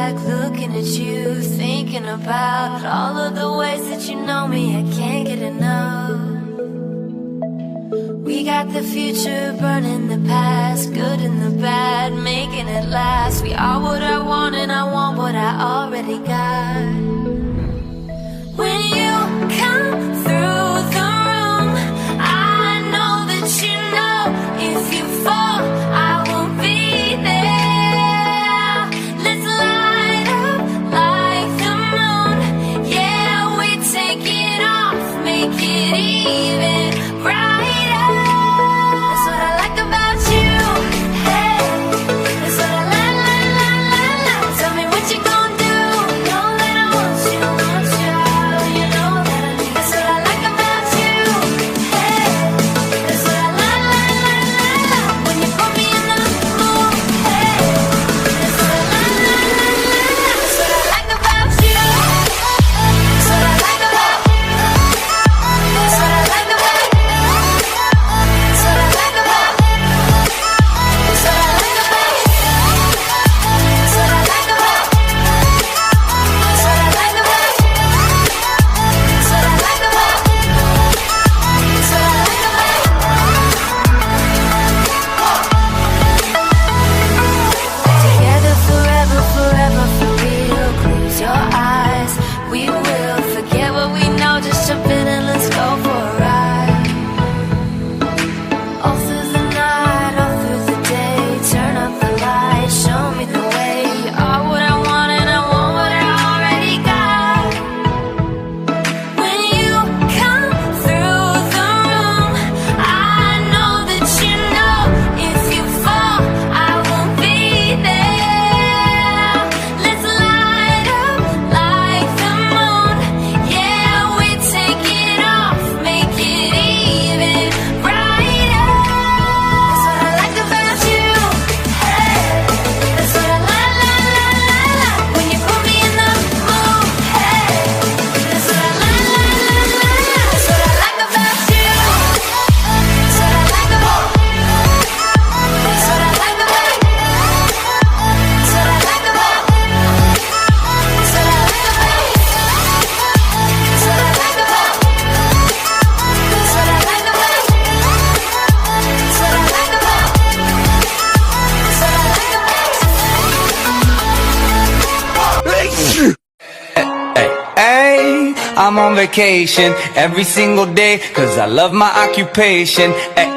back, looking at you, thinking about all of the ways that you know me. I can't get enough. We got the future burning the past, good and the bad, making it last. We are what I want and I want what I already got. When you come through the room, I know that you know if you fall, I will be there. Let's light up like the moon. Yeah, we take it off, make it even brighter. That's what I like about you. Hey, that's what I like. Tell me what you gonna do. Know that I want you, you know that I need. That's what I like about you. Hey, that's what I like. When you put me in the mood. Hey, that's what I like. That's what I like about you. That's what I like about. That's what I like about. That's what I like about. That's what I like about. That's what I like about. That's what I like about. That's what I like about. That's what I like about. Together forever, forever for real. Close your eyes, we will forget what we know. Just jump in and let's go for a ride. All through the night, all through the day. Turn up the light, show me the way. You are what I want and I want what I already got. When you come through the room, I know that you know if you fall, I will be there. Let's light up like the moon. Yeah, we take it off, make it even brighter. That's what I like about you. Hey, that's what I like. When you put me in the mood. Hey, that's what I like. That's what I like about you. That's what I like about. That's what I like about. That's what I like about. That's what I like about. That's what I like about. That's what I like about. That's what I like about. That's what I like about. Hey, I'm on vacation every single day, cause I love my occupation. Hey,